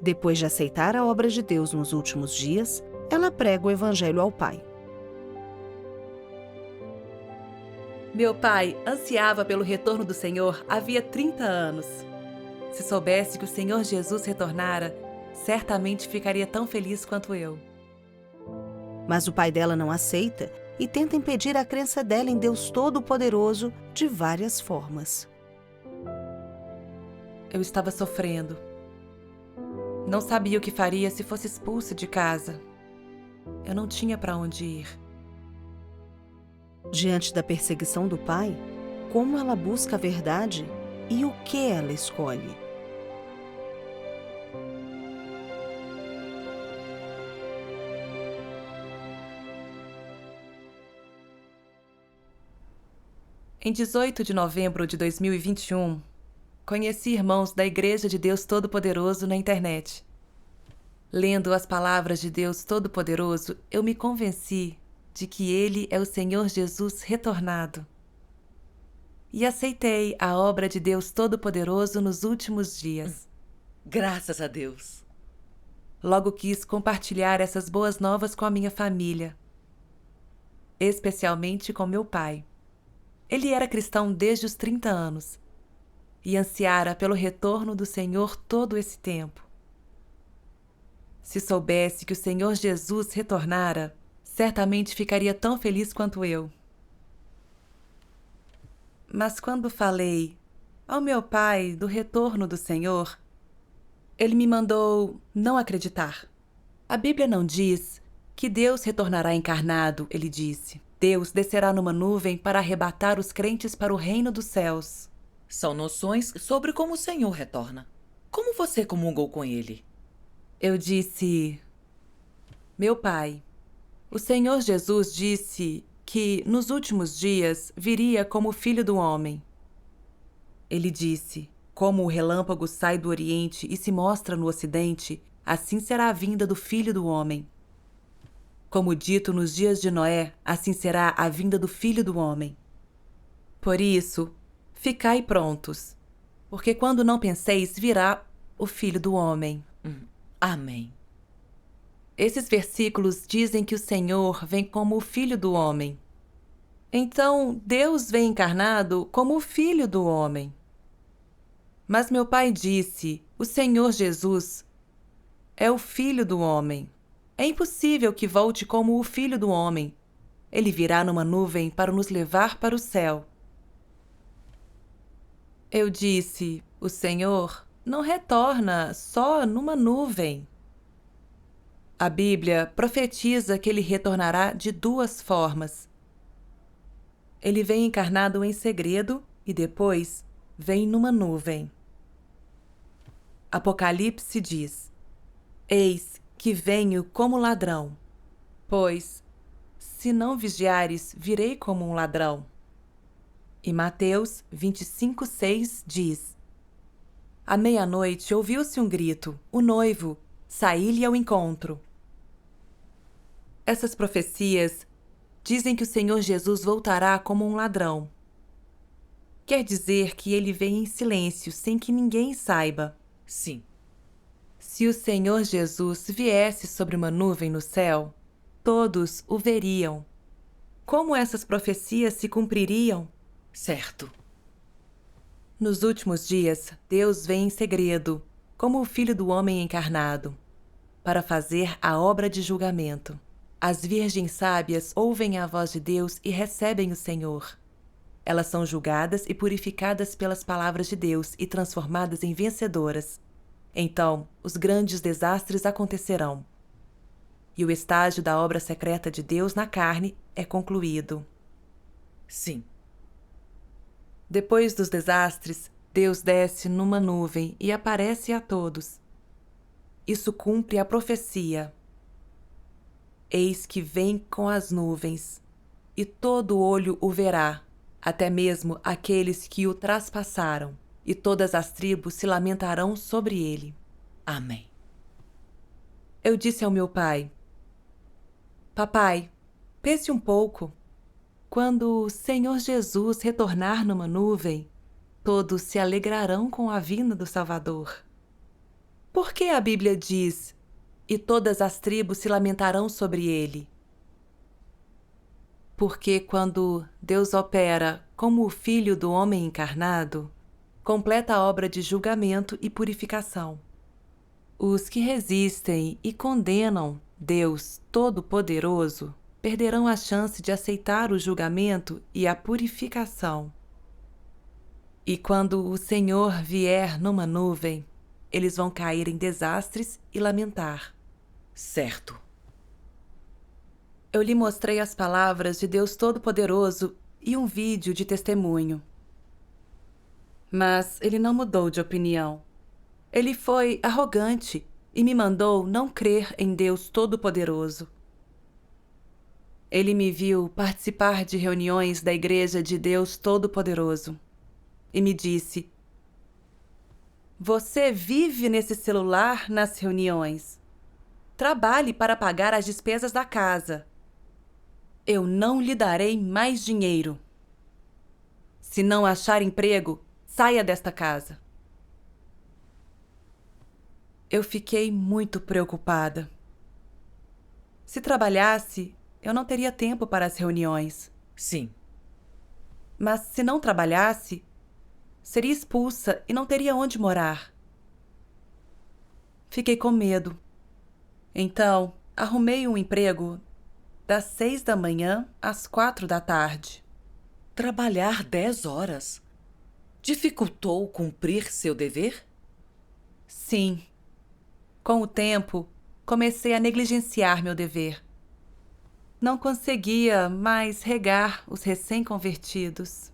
Depois de aceitar a obra de Deus nos últimos dias, ela prega o Evangelho ao Pai. Meu pai ansiava pelo retorno do Senhor havia 30 anos. Se soubesse que o Senhor Jesus retornara, certamente ficaria tão feliz quanto eu. Mas o pai dela não aceita e tenta impedir a crença dela em Deus Todo-Poderoso de várias formas. Eu estava sofrendo. Não sabia o que faria se fosse expulso de casa. Eu não tinha para onde ir. Diante da perseguição do pai, como ela busca a verdade e o que ela escolhe? Em 18 de novembro de 2021, conheci irmãos da Igreja de Deus Todo-Poderoso na internet. Lendo as palavras de Deus Todo-Poderoso, eu me convenci de que Ele é o Senhor Jesus retornado. E aceitei a obra de Deus Todo-Poderoso nos últimos dias. Graças a Deus. Logo quis compartilhar essas boas novas com a minha família, especialmente com meu pai. Ele era cristão desde os 30 anos e ansiara pelo retorno do Senhor todo esse tempo. Se soubesse que o Senhor Jesus retornara, certamente ficaria tão feliz quanto eu. Mas quando falei ao meu pai do retorno do Senhor, ele me mandou não acreditar. A Bíblia não diz que Deus retornará encarnado, ele disse. Deus descerá numa nuvem para arrebatar os crentes para o reino dos céus. São noções sobre como o Senhor retorna. Como você comungou com ele? Eu disse: meu pai, o Senhor Jesus disse que nos últimos dias viria como Filho do Homem. Ele disse: como o relâmpago sai do Oriente e se mostra no Ocidente, assim será a vinda do Filho do Homem. Como dito nos dias de Noé, assim será a vinda do Filho do Homem. Por isso, ficai prontos, porque quando não penseis, virá o Filho do Homem. Amém. Esses versículos dizem que o Senhor vem como o Filho do Homem. Então, Deus vem encarnado como o Filho do Homem. Mas meu pai disse: o Senhor Jesus é o Filho do Homem. É impossível que volte como o Filho do Homem. Ele virá numa nuvem para nos levar para o céu. Eu disse: o Senhor não retorna só numa nuvem. A Bíblia profetiza que ele retornará de duas formas. Ele vem encarnado em segredo e depois vem numa nuvem. Apocalipse diz: eis que venho como ladrão, pois, se não vigiares, virei como um ladrão. E Mateus 25:6 diz: à meia-noite ouviu-se um grito, o noivo, saí-lhe ao encontro. Essas profecias dizem que o Senhor Jesus voltará como um ladrão. Quer dizer que ele vem em silêncio, sem que ninguém saiba. Sim. Se o Senhor Jesus viesse sobre uma nuvem no céu, todos o veriam. Como essas profecias se cumpririam? Certo. Nos últimos dias, Deus vem em segredo, como o Filho do Homem encarnado, para fazer a obra de julgamento. As virgens sábias ouvem a voz de Deus e recebem o Senhor. Elas são julgadas e purificadas pelas palavras de Deus e transformadas em vencedoras. Então, os grandes desastres acontecerão. E o estágio da obra secreta de Deus na carne é concluído. Sim. Depois dos desastres, Deus desce numa nuvem e aparece a todos. Isso cumpre a profecia. Eis que vem com as nuvens, e todo olho o verá, até mesmo aqueles que o traspassaram, e todas as tribos se lamentarão sobre ele. Amém. Eu disse ao meu pai: papai, pense um pouco. Quando o Senhor Jesus retornar numa nuvem, todos se alegrarão com a vinda do Salvador. Por que a Bíblia diz: "E todas as tribos se lamentarão sobre ele"? Porque quando Deus opera como o Filho do Homem encarnado, completa a obra de julgamento e purificação. Os que resistem e condenam Deus Todo-Poderoso perderão a chance de aceitar o julgamento e a purificação. E quando o Senhor vier numa nuvem, eles vão cair em desastres e lamentar. Certo. Eu lhe mostrei as palavras de Deus Todo-Poderoso e um vídeo de testemunho. Mas ele não mudou de opinião. Ele foi arrogante e me mandou não crer em Deus Todo-Poderoso. Ele me viu participar de reuniões da Igreja de Deus Todo-Poderoso e me disse: "Você vive nesse celular nas reuniões. Trabalhe para pagar as despesas da casa. Eu não lhe darei mais dinheiro. Se não achar emprego, saia desta casa." Eu fiquei muito preocupada. Se trabalhasse, eu não teria tempo para as reuniões. Sim. Mas se não trabalhasse, seria expulsa e não teria onde morar. Fiquei com medo. Então, arrumei um emprego das 6 da manhã às 4 da tarde. Trabalhar 10 horas dificultou cumprir seu dever? Sim. Com o tempo, comecei a negligenciar meu dever. Não conseguia mais regar os recém-convertidos.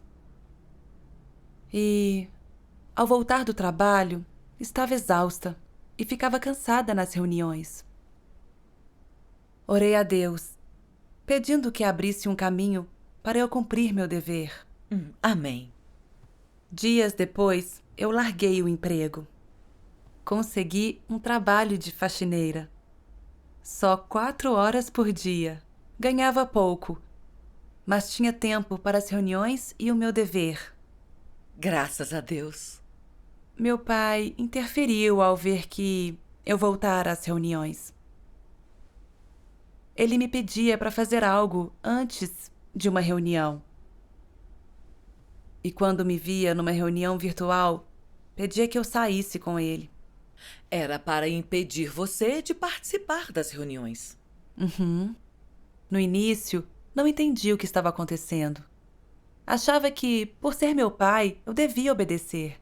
E, ao voltar do trabalho, estava exausta e ficava cansada nas reuniões. Orei a Deus, pedindo que abrisse um caminho para eu cumprir meu dever. Amém. Dias depois, eu larguei o emprego. Consegui um trabalho de faxineira. Só 4 horas por dia. Ganhava pouco, mas tinha tempo para as reuniões e o meu dever. Graças a Deus. Meu pai interferiu ao ver que eu voltara às reuniões. Ele me pedia para fazer algo antes de uma reunião. E quando me via numa reunião virtual, pedia que eu saísse com ele. Era para impedir você de participar das reuniões. No início, não entendi o que estava acontecendo. Achava que, por ser meu pai, eu devia obedecer.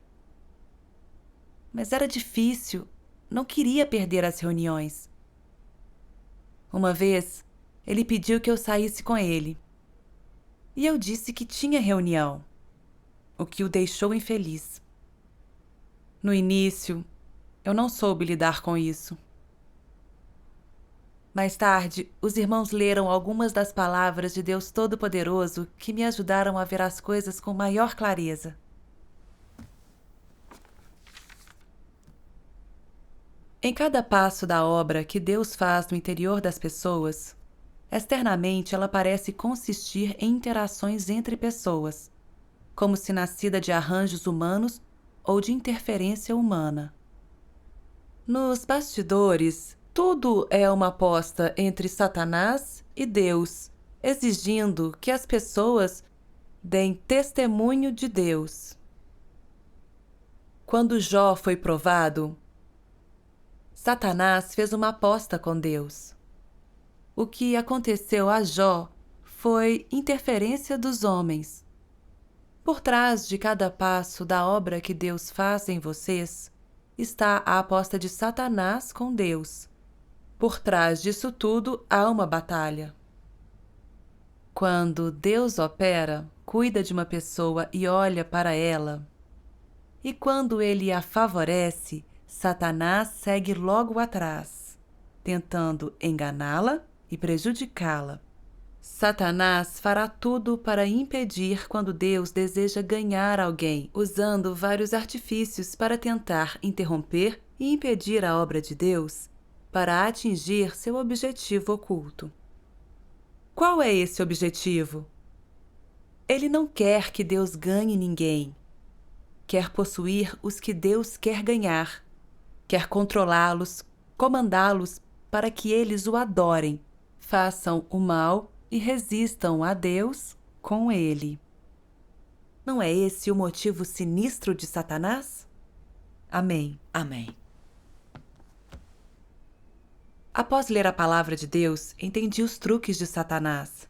Mas era difícil, não queria perder as reuniões. Uma vez, ele pediu que eu saísse com ele. E eu disse que tinha reunião, o que o deixou infeliz. No início, eu não soube lidar com isso. Mais tarde, os irmãos leram algumas das palavras de Deus Todo-Poderoso que me ajudaram a ver as coisas com maior clareza. Em cada passo da obra que Deus faz no interior das pessoas, externamente ela parece consistir em interações entre pessoas, como se nascida de arranjos humanos ou de interferência humana. Nos bastidores, tudo é uma aposta entre Satanás e Deus, exigindo que as pessoas deem testemunho de Deus. Quando Jó foi provado, Satanás fez uma aposta com Deus. O que aconteceu a Jó foi interferência dos homens. Por trás de cada passo da obra que Deus faz em vocês, está a aposta de Satanás com Deus. Por trás disso tudo há uma batalha. Quando Deus opera, cuida de uma pessoa e olha para ela, e quando ele a favorece, Satanás segue logo atrás, tentando enganá-la e prejudicá-la. Satanás fará tudo para impedir quando Deus deseja ganhar alguém, usando vários artifícios para tentar interromper e impedir a obra de Deus para atingir seu objetivo oculto. Qual é esse objetivo? Ele não quer que Deus ganhe ninguém. Quer possuir os que Deus quer ganhar. Quer controlá-los, comandá-los para que eles o adorem, façam o mal e resistam a Deus com ele. Não é esse o motivo sinistro de Satanás? Amém. Amém. Após ler a palavra de Deus, entendi os truques de Satanás.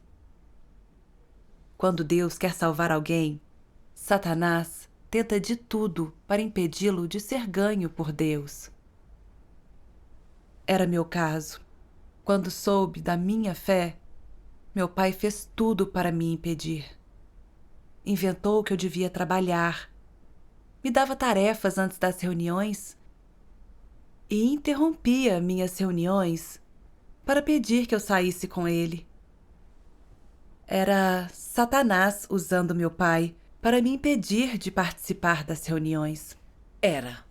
Quando Deus quer salvar alguém, Satanás tenta de tudo para impedi-lo de ser ganho por Deus. Era meu caso. Quando soube da minha fé, meu pai fez tudo para me impedir. Inventou que eu devia trabalhar, me dava tarefas antes das reuniões e interrompia minhas reuniões para pedir que eu saísse com ele. Era Satanás usando meu pai para me impedir de participar das reuniões. Era.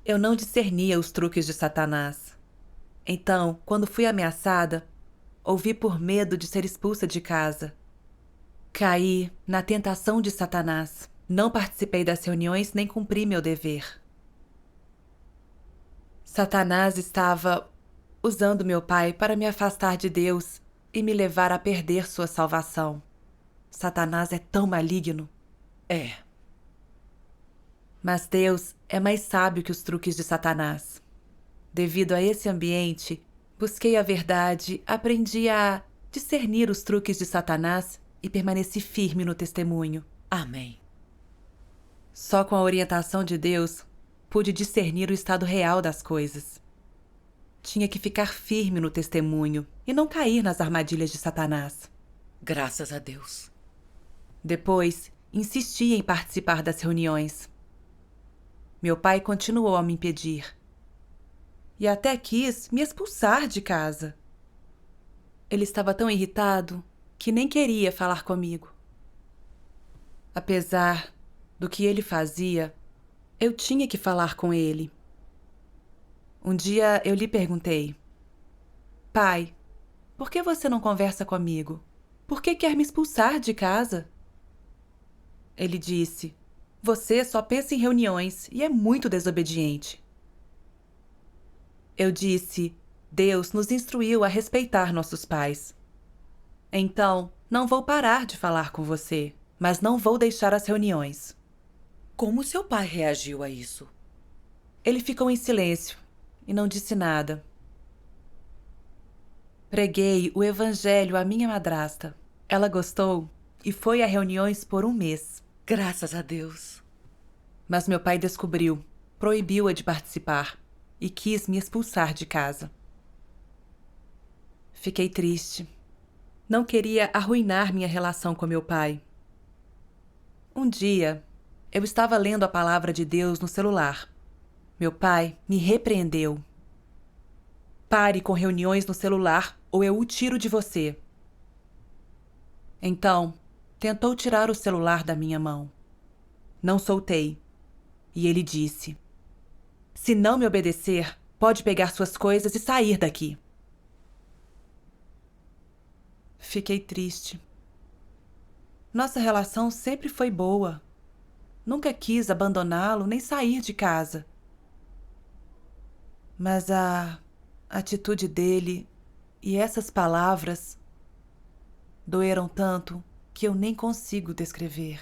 Eu não discernia os truques de Satanás. Então, quando fui ameaçada, ouvi por medo de ser expulsa de casa. Caí na tentação de Satanás. Não participei das reuniões nem cumpri meu dever. Satanás estava usando meu pai para me afastar de Deus e me levar a perder sua salvação. Satanás é tão maligno. É. Mas Deus é mais sábio que os truques de Satanás. Devido a esse ambiente, busquei a verdade, aprendi a discernir os truques de Satanás e permaneci firme no testemunho. Amém. Só com a orientação de Deus pude discernir o estado real das coisas. Tinha que ficar firme no testemunho e não cair nas armadilhas de Satanás. Graças a Deus. Depois, insisti em participar das reuniões. Meu pai continuou a me impedir. E até quis me expulsar de casa. Ele estava tão irritado que nem queria falar comigo. Apesar do que ele fazia, eu tinha que falar com ele. Um dia eu lhe perguntei: Pai, por que você não conversa comigo? Por que quer me expulsar de casa? Ele disse: Você só pensa em reuniões e é muito desobediente. Eu disse: Deus nos instruiu a respeitar nossos pais. Então, não vou parar de falar com você, mas não vou deixar as reuniões. Como seu pai reagiu a isso? Ele ficou em silêncio e não disse nada. Preguei o evangelho à minha madrasta. Ela gostou e foi a reuniões por 1 mês. Graças a Deus. Mas meu pai descobriu, proibiu-a de participar e quis me expulsar de casa. Fiquei triste. Não queria arruinar minha relação com meu pai. Um dia, eu estava lendo a palavra de Deus no celular. Meu pai me repreendeu. Pare com reuniões no celular ou eu o tiro de você. Então, tentou tirar o celular da minha mão. Não soltei. E ele disse: Se não me obedecer, pode pegar suas coisas e sair daqui. Fiquei triste. Nossa relação sempre foi boa. Nunca quis abandoná-lo nem sair de casa. Mas a atitude dele e essas palavras doeram tanto que eu nem consigo descrever.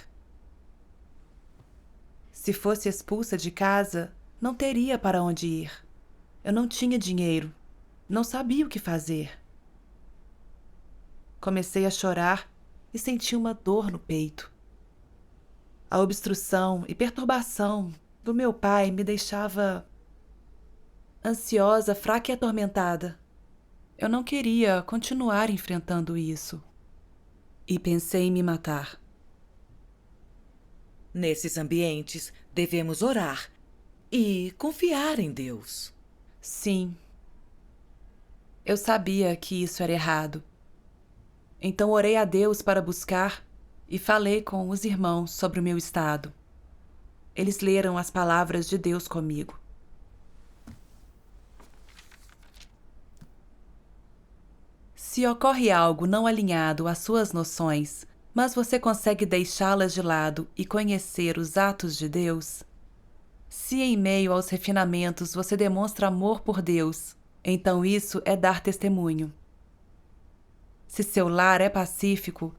Se fosse expulsa de casa, não teria para onde ir. Eu não tinha dinheiro, não sabia o que fazer. Comecei a chorar e senti uma dor no peito. A obstrução e perturbação do meu pai me deixava ansiosa, fraca e atormentada. Eu não queria continuar enfrentando isso. E pensei em me matar. Nesses ambientes, devemos orar e confiar em Deus. Sim. Eu sabia que isso era errado. Então orei a Deus para buscar e falei com os irmãos sobre o meu estado. Eles leram as palavras de Deus comigo. Se ocorre algo não alinhado às suas noções, mas você consegue deixá-las de lado e conhecer os atos de Deus, Se em meio aos refinamentos você demonstra amor por Deus, então isso é dar testemunho. Se seu lar é pacífico,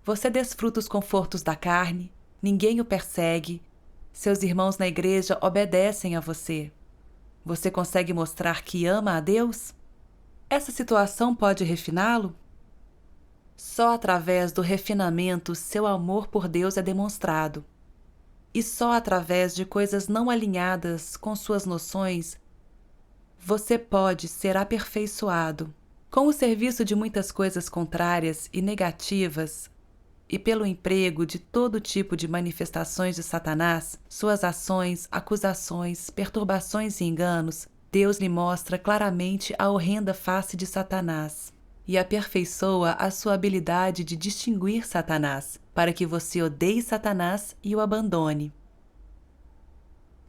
você desfruta os confortos da carne, ninguém o persegue, seus irmãos na igreja obedecem a você. Você consegue mostrar que ama a Deus? Essa situação pode refiná-lo? Só através do refinamento seu amor por Deus é demonstrado. E só através de coisas não alinhadas com suas noções você pode ser aperfeiçoado. Com o serviço de muitas coisas contrárias e negativas, e pelo emprego de todo tipo de manifestações de Satanás, suas ações, acusações, perturbações e enganos, Deus lhe mostra claramente a horrenda face de Satanás e aperfeiçoa a sua habilidade de distinguir Satanás, para que você odeie Satanás e o abandone.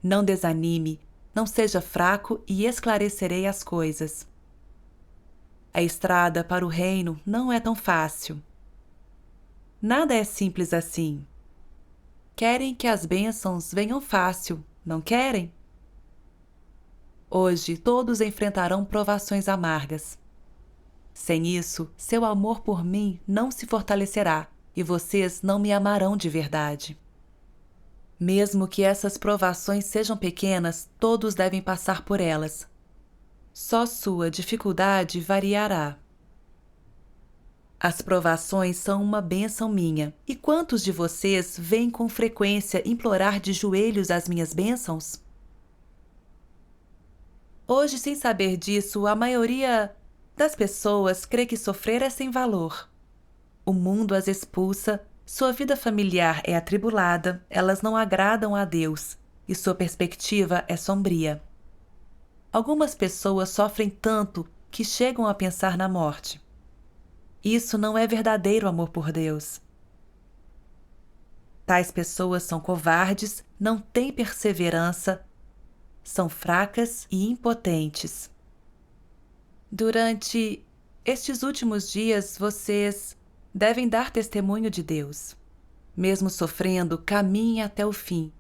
Não desanime, não seja fraco e esclarecerei as coisas. A estrada para o reino não é tão fácil. Nada é simples assim. Querem que as bênçãos venham fácil, não querem? Hoje todos enfrentarão provações amargas. Sem isso, seu amor por mim não se fortalecerá e vocês não me amarão de verdade. Mesmo que essas provações sejam pequenas, todos devem passar por elas. Só sua dificuldade variará. As provações são uma bênção minha. E quantos de vocês vêm com frequência implorar de joelhos as minhas bênçãos? Hoje, sem saber disso, a maioria das pessoas crê que sofrer é sem valor. O mundo as expulsa, sua vida familiar é atribulada, elas não agradam a Deus e sua perspectiva é sombria. Algumas pessoas sofrem tanto que chegam a pensar na morte. Isso não é verdadeiro amor por Deus. Tais pessoas são covardes, não têm perseverança, são fracas e impotentes. Durante estes últimos dias, vocês devem dar testemunho de Deus. Mesmo sofrendo, caminhem até o fim.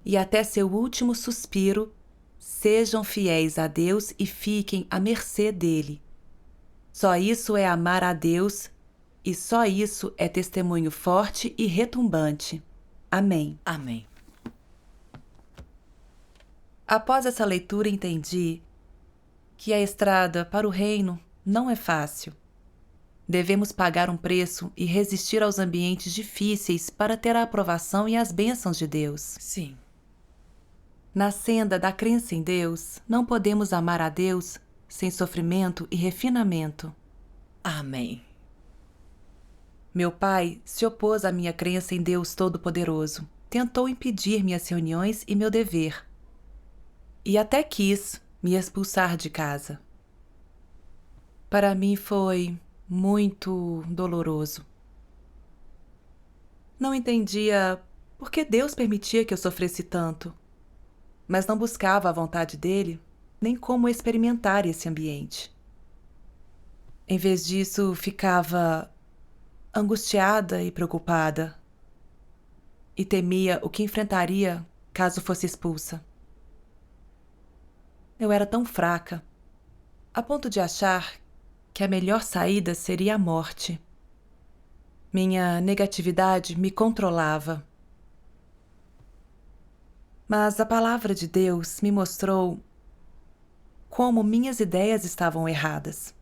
E até seu último suspiro, sejam fiéis a Deus e fiquem à mercê dele. Só isso é amar a Deus e só isso é testemunho forte e retumbante. Amém. Amém. Após essa leitura, entendi que a estrada para o reino não é fácil. Devemos pagar um preço e resistir aos ambientes difíceis para ter a aprovação e as bênçãos de Deus. Sim. Na senda da crença em Deus, não podemos amar a Deus sem sofrimento e refinamento. Amém. Meu pai se opôs à minha crença em Deus Todo-Poderoso, tentou impedir minhas reuniões e meu dever, e até quis me expulsar de casa. Para mim foi muito doloroso. Não entendia por que Deus permitia que eu sofresse tanto, mas não buscava a vontade dele, nem como experimentar esse ambiente. Em vez disso, ficava angustiada e preocupada, e temia o que enfrentaria caso fosse expulsa. Eu era tão fraca, a ponto de achar que a melhor saída seria a morte. Minha negatividade me controlava. Mas a palavra de Deus me mostrou como minhas ideias estavam erradas.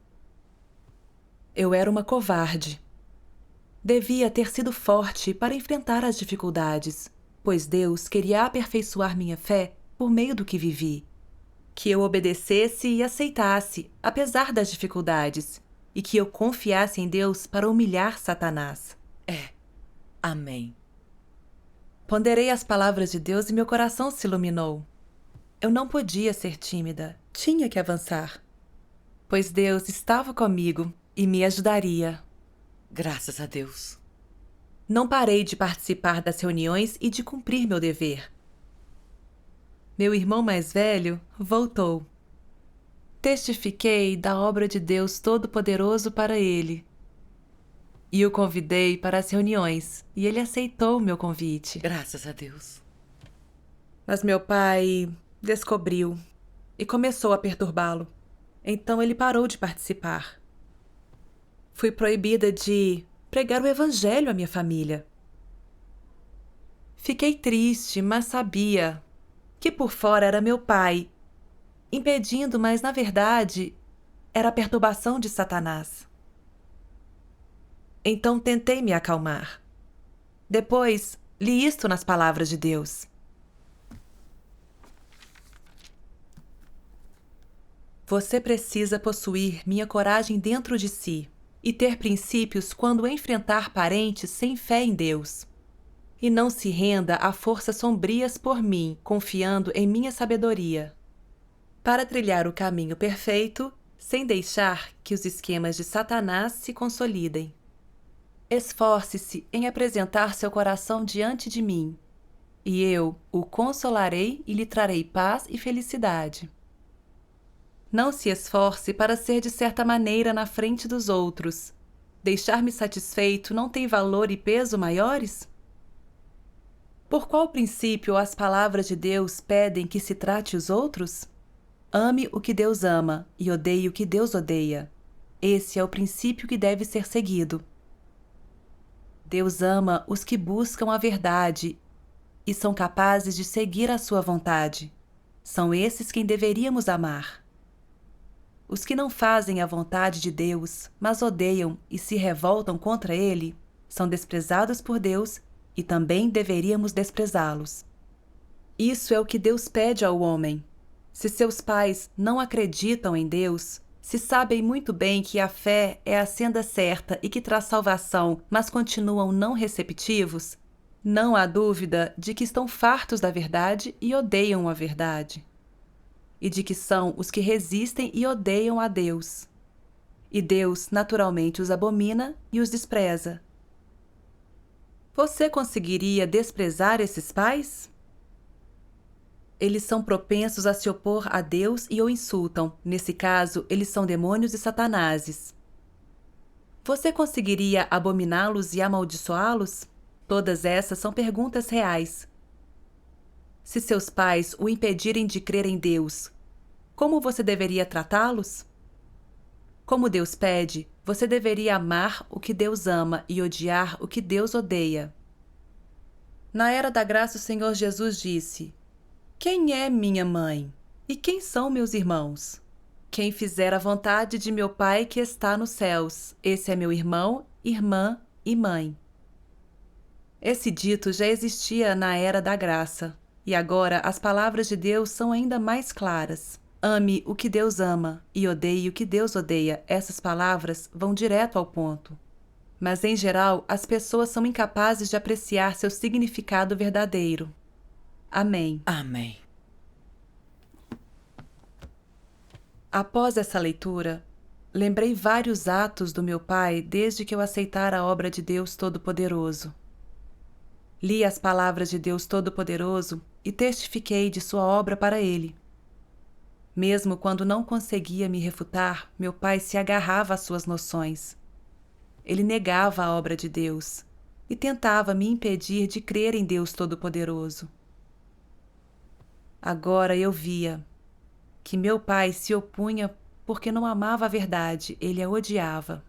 Eu era uma covarde. Devia ter sido forte para enfrentar as dificuldades, pois Deus queria aperfeiçoar minha fé por meio do que vivi. Que eu obedecesse e aceitasse, apesar das dificuldades, e que eu confiasse em Deus para humilhar Satanás. Amém. Ponderei as palavras de Deus e meu coração se iluminou. Eu não podia ser tímida, tinha que avançar, pois Deus estava comigo e me ajudaria. Graças a Deus. Não parei de participar das reuniões e de cumprir meu dever. Meu irmão mais velho voltou. Testifiquei da obra de Deus Todo-Poderoso para ele. E o convidei para as reuniões, e ele aceitou o meu convite. Graças a Deus. Mas meu pai descobriu e começou a perturbá-lo. Então ele parou de participar. Fui proibida de pregar o evangelho à minha família. Fiquei triste, mas sabia que por fora era meu pai, impedindo, mas na verdade era a perturbação de Satanás. Então tentei me acalmar. Depois li isto nas palavras de Deus. Você precisa possuir minha coragem dentro de si e ter princípios quando enfrentar parentes sem fé em Deus. E não se renda a forças sombrias por mim, confiando em minha sabedoria. Para trilhar o caminho perfeito, sem deixar que os esquemas de Satanás se consolidem. Esforce-se em apresentar seu coração diante de mim, e eu o consolarei e lhe trarei paz e felicidade. Não se esforce para ser de certa maneira na frente dos outros. Deixar-me satisfeito não tem valor e peso maiores? Por qual princípio as palavras de Deus pedem que se trate os outros? Ame o que Deus ama e odeie o que Deus odeia. Esse é o princípio que deve ser seguido. Deus ama os que buscam a verdade e são capazes de seguir a sua vontade. São esses quem deveríamos amar. Os que não fazem a vontade de Deus, mas odeiam e se revoltam contra Ele, são desprezados por Deus e também deveríamos desprezá-los. Isso é o que Deus pede ao homem. Se seus pais não acreditam em Deus, se sabem muito bem que a fé é a senda certa e que traz salvação, mas continuam não receptivos, não há dúvida de que estão fartos da verdade e odeiam a verdade. E de que são os que resistem e odeiam a Deus. E Deus, naturalmente, os abomina e os despreza. Você conseguiria desprezar esses pais? Eles são propensos a se opor a Deus e o insultam. Nesse caso, eles são demônios e satanases. Você conseguiria abominá-los e amaldiçoá-los? Todas essas são perguntas reais. Se seus pais o impedirem de crer em Deus, como você deveria tratá-los? Como Deus pede, você deveria amar o que Deus ama e odiar o que Deus odeia. Na era da graça, o Senhor Jesus disse: Quem é minha mãe? E quem são meus irmãos? Quem fizer a vontade de meu Pai que está nos céus, esse é meu irmão, irmã e mãe. Esse dito já existia na era da graça. E agora as palavras de Deus são ainda mais claras. Ame o que Deus ama e odeie o que Deus odeia. Essas palavras vão direto ao ponto. Mas, em geral, as pessoas são incapazes de apreciar seu significado verdadeiro. Amém. Amém. Após essa leitura, lembrei vários atos do meu pai desde que eu aceitara a obra de Deus Todo-Poderoso. Li as palavras de Deus Todo-Poderoso e testifiquei de sua obra para ele. Mesmo quando não conseguia me refutar, meu pai se agarrava às suas noções. Ele negava a obra de Deus e tentava me impedir de crer em Deus Todo-Poderoso. Agora eu via que meu pai se opunha porque não amava a verdade, ele a odiava.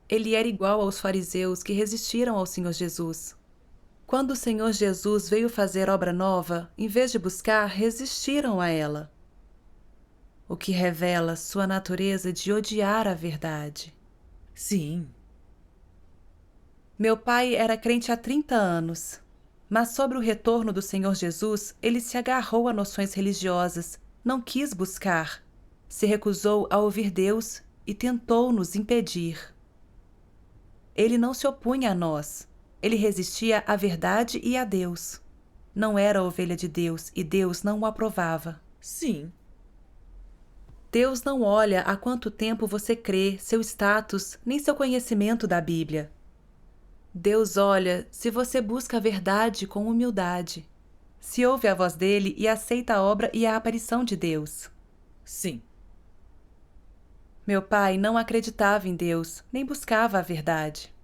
Ele era igual aos fariseus que resistiram ao Senhor Jesus. Quando o Senhor Jesus veio fazer obra nova, em vez de buscar, resistiram a ela. O que revela sua natureza de odiar a verdade. Sim. Meu pai era crente há 30 anos, mas sobre o retorno do Senhor Jesus, ele se agarrou a noções religiosas, não quis buscar, se recusou a ouvir Deus e tentou nos impedir. Ele não se opunha a nós. Ele resistia à verdade e a Deus. Não era ovelha de Deus e Deus não o aprovava. Sim. Deus não olha há quanto tempo você crê, seu status, nem seu conhecimento da Bíblia. Deus olha se você busca a verdade com humildade, se ouve a voz dele e aceita a obra e a aparição de Deus. Sim. Meu pai não acreditava em Deus, nem buscava a verdade.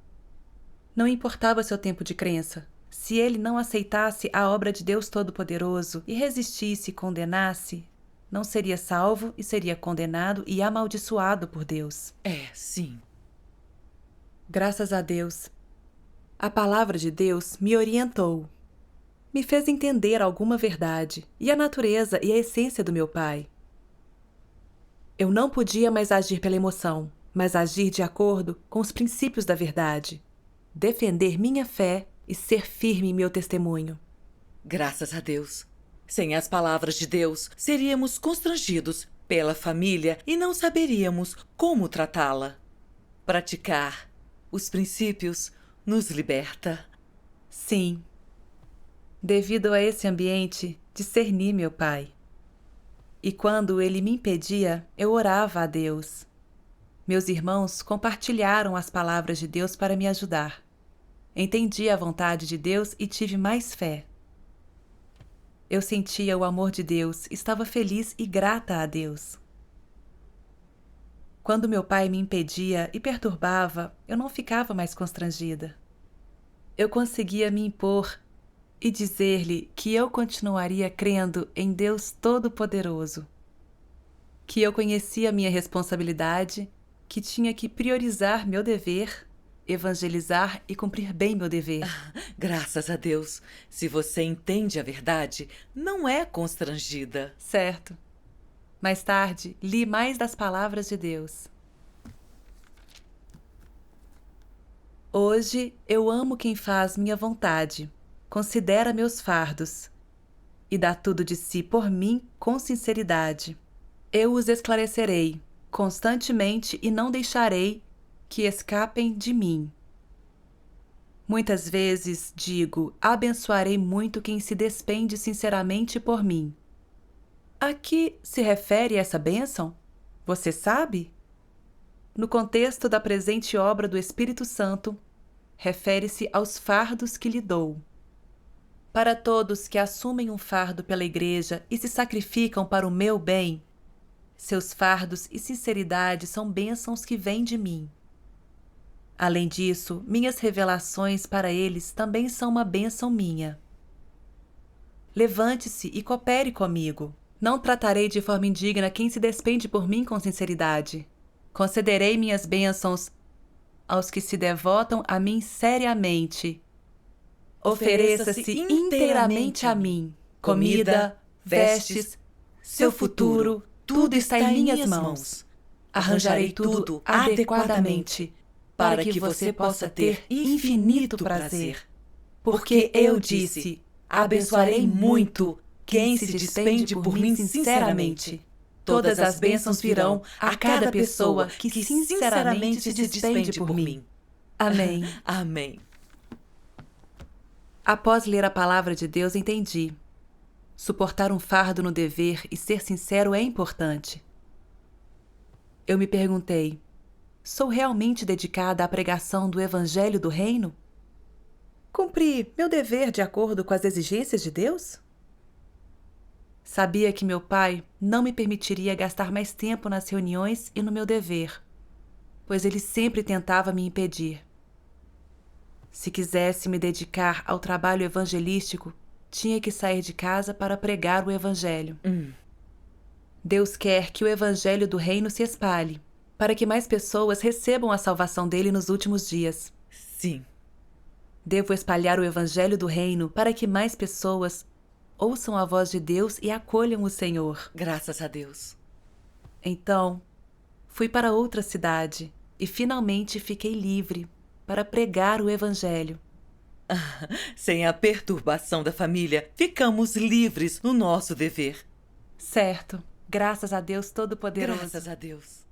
Não importava seu tempo de crença. Se ele não aceitasse a obra de Deus Todo-Poderoso e resistisse e condenasse, não seria salvo e seria condenado e amaldiçoado por Deus. Sim. Graças a Deus. A palavra de Deus me orientou. Me fez entender alguma verdade e a natureza e a essência do meu pai. Eu não podia mais agir pela emoção, mas agir de acordo com os princípios da verdade, defender minha fé e ser firme em meu testemunho. Graças a Deus. Sem as palavras de Deus, seríamos constrangidos pela família e não saberíamos como tratá-la. Praticar os princípios nos liberta. Sim. Devido a esse ambiente, discerni meu pai. E quando ele me impedia, eu orava a Deus. Meus irmãos compartilharam as palavras de Deus para me ajudar. Entendi a vontade de Deus e tive mais fé. Eu sentia o amor de Deus, estava feliz e grata a Deus. Quando meu pai me impedia e perturbava, eu não ficava mais constrangida. Eu conseguia me impor e dizer-lhe que eu continuaria crendo em Deus Todo-Poderoso, que eu conhecia minha responsabilidade, que tinha que priorizar meu dever, evangelizar e cumprir bem meu dever. Graças a Deus. Se você entende a verdade, não é constrangida. Certo. Mais tarde, li mais das palavras de Deus. Hoje, eu amo quem faz minha vontade, considera meus fardos e dá tudo de si por mim com sinceridade. Eu os esclarecerei constantemente e não deixarei que escapem de mim. Muitas vezes digo, abençoarei muito quem se despende sinceramente por mim. A que se refere essa bênção? Você sabe? No contexto da presente obra do Espírito Santo, refere-se aos fardos que lhe dou. Para todos que assumem um fardo pela Igreja e se sacrificam para o meu bem, seus fardos e sinceridade são bênçãos que vêm de mim. Além disso, minhas revelações para eles também são uma bênção minha. Levante-se e coopere comigo. Não tratarei de forma indigna quem se despende por mim com sinceridade. Concederei minhas bênçãos aos que se devotam a mim seriamente. Ofereça-se inteiramente a mim. Comida, vestes, seu futuro, tudo está em minhas mãos. Arranjarei tudo adequadamente para que você possa ter infinito prazer. Porque eu disse, abençoarei muito quem se despende por mim sinceramente. Todas as bênçãos virão a cada pessoa que sinceramente se despende por mim. Amém. Amém. Após ler a palavra de Deus, entendi. Suportar um fardo no dever e ser sincero é importante. Eu me perguntei, sou realmente dedicada à pregação do Evangelho do Reino? Cumpri meu dever de acordo com as exigências de Deus? Sabia que meu pai não me permitiria gastar mais tempo nas reuniões e no meu dever, pois ele sempre tentava me impedir. Se quisesse me dedicar ao trabalho evangelístico, tinha que sair de casa para pregar o Evangelho. Deus quer que o Evangelho do Reino se espalhe, para que mais pessoas recebam a salvação dele nos últimos dias. Sim. Devo espalhar o Evangelho do Reino para que mais pessoas ouçam a voz de Deus e acolham o Senhor. Graças a Deus. Então, fui para outra cidade e finalmente fiquei livre para pregar o Evangelho. Sem a perturbação da família, ficamos livres no nosso dever. Certo. Graças a Deus Todo-Poderoso. Graças a Deus.